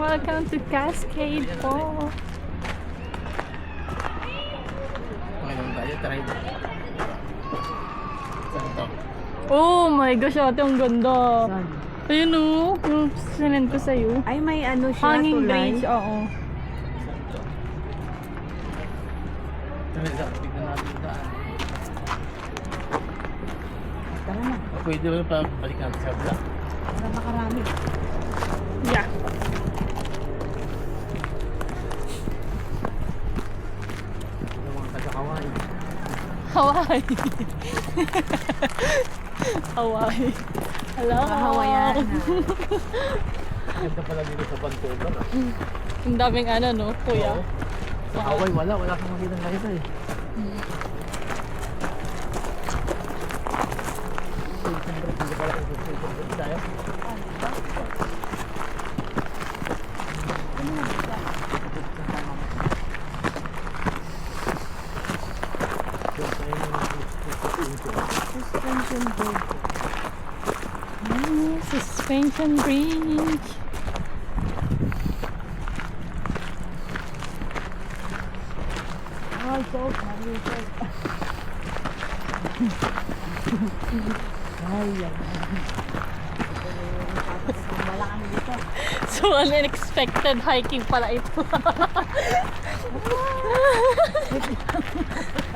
Welcome to Cascade po. Okay naman tayo, try mo. Saan to? Oh my gosh, ate, ang ganda. Saan? Ayun o, yung sinend ko sa'yo. Ay, may ano siya, Hanging tulay. bridge, oo. Tignan natin yung daan. Tara na, Pwede ba pa balik natin sa vlog? para makarami. Yeah. Yung mga taga-Hawaii. Hawaii. Hawaii. Hello. Hawaiian. Ganda pala dito sa Vancouver. Ang daming ano, no, kuya. Oo. Sa Hawaii wala kang makita eh. Hindi pala kung susunod tayo. Suspension bridge. Suspension bridge. Ay, so, sabi ko. Ay, yan. Wala kami dito. So, unexpected hiking pala ito.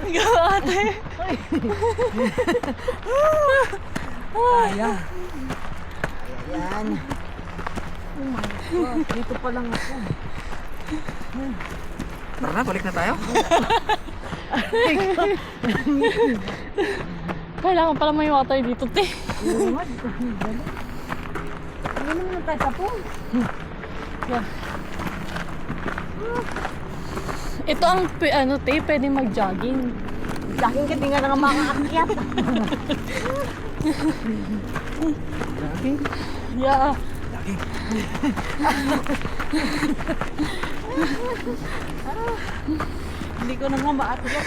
Go, ate. Ayan. Ayan. Oh my God. Dito pa lang ako. Tara na, balik na tayo. Kailangan pala may water dito, te. Lumad. Ano naman tayo sa pool? Yeah. Ito ang, ano, te, pwede mag-jogging. Jogging ka, di nga nga makaakyat. Yeah. Hindi ko na nga maakyat.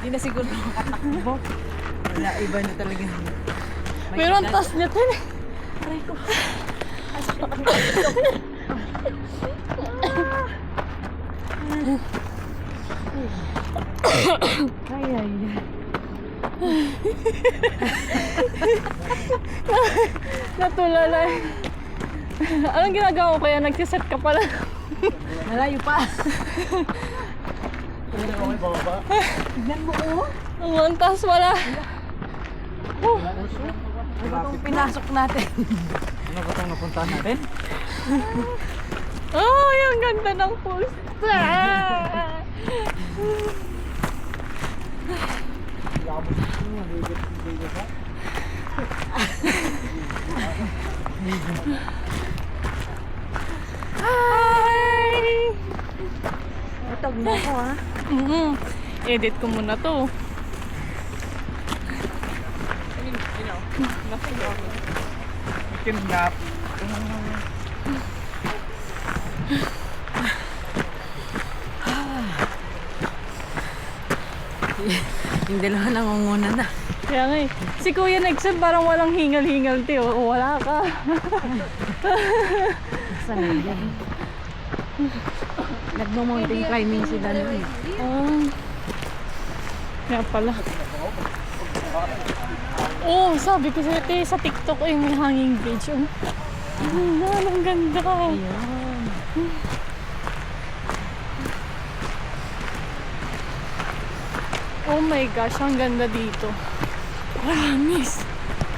Hindi na siguro makatakbo. Wala, iba na talaga. Pero ang taas niya, te. Aray ko. Ay, ay, ay. Natulala. Anong ginagawa ko kaya? Nagsiset ka pala. Malayo pa. Pwede okay bababa. Tignan mo, oh. Ang taas wala. Ano ba itong pinasok natin? Ano ba itong napuntahan natin? Oh, yung ganda ng pusta. Hi! Utog mo ako, ha? Edit ko muna to. Kidnap. Yung dalawa nangunguna na. Kaya nga eh. Si Kuya Nexon parang walang hingal-hingal, te. O, wala ka. Saan na yan? Nagmo-mountain climbing sila nun. Kaya pala. Oh, sabi ko sa'yo, te, sa TikTok ay may hanging bridge. Oh. Ang ganda. Ayan. Oh my gosh, ang ganda dito. Promise.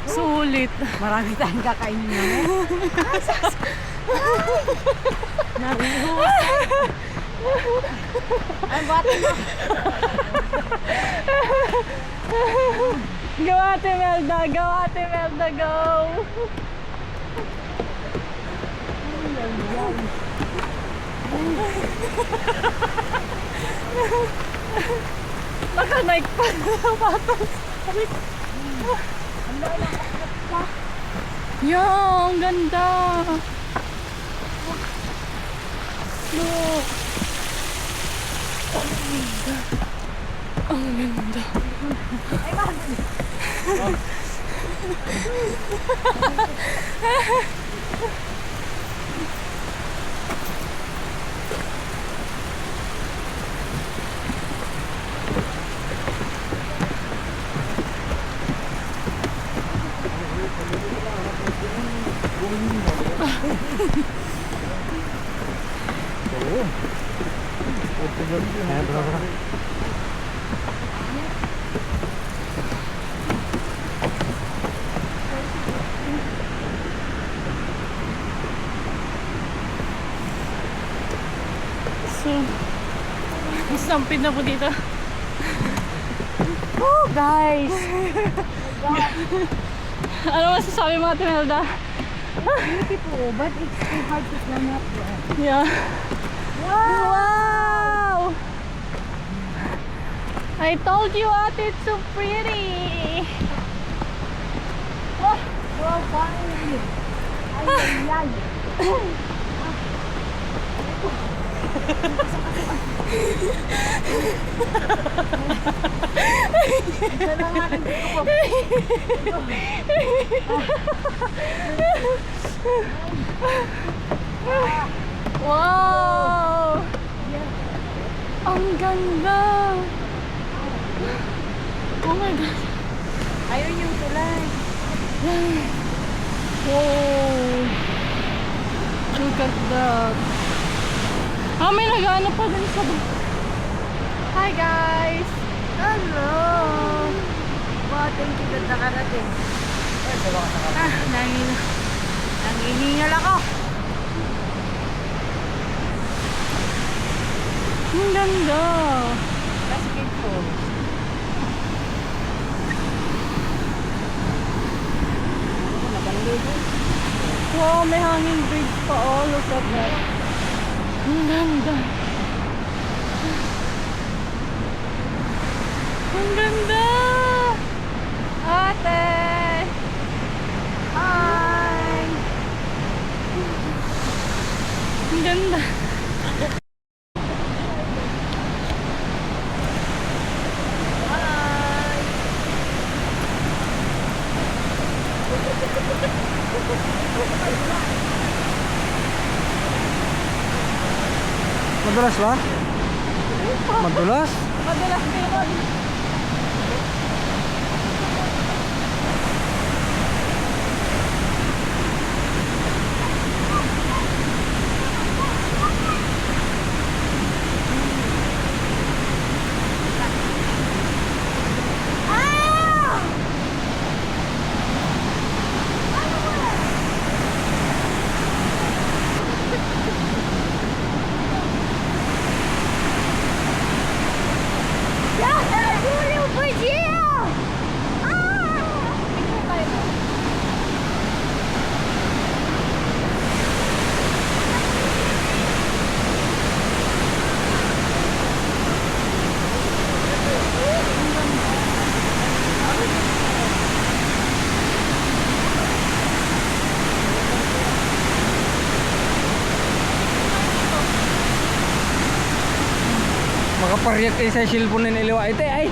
Sulit. Marami tayong kakainin namin. Nariho. Ay, bati mo. Go Ate Melda, go Ate Melda, go! Naka-Nike pa na batas. Yung, ang ganda. Look. Ang ganda. So, isampid na po dito. Oh, guys! Ano masasabi mo, Ate Melda? Beautiful, but it's too hard to climb up there. Yeah. Wow! I told you, Ate, it's so pretty. Oh, finally. Ay, Wow! Ang ganda! Oh my God! ayun yung tulay. Wow! Look at that! Ah, may nag-ano pa din sa... Hi guys! Hello. Wow, thank you that nakarating. Nangihingal ako. Ang ganda! Basket Falls. Wow, may hanging bridge pa. Oh, look at that. Ang ganda. Ang ganda! Ate! Hi. Ang ganda. Madulas ba? Madulas? Madalas din. Makaparyak kayo sa cellphone na iliwa. Ite ay!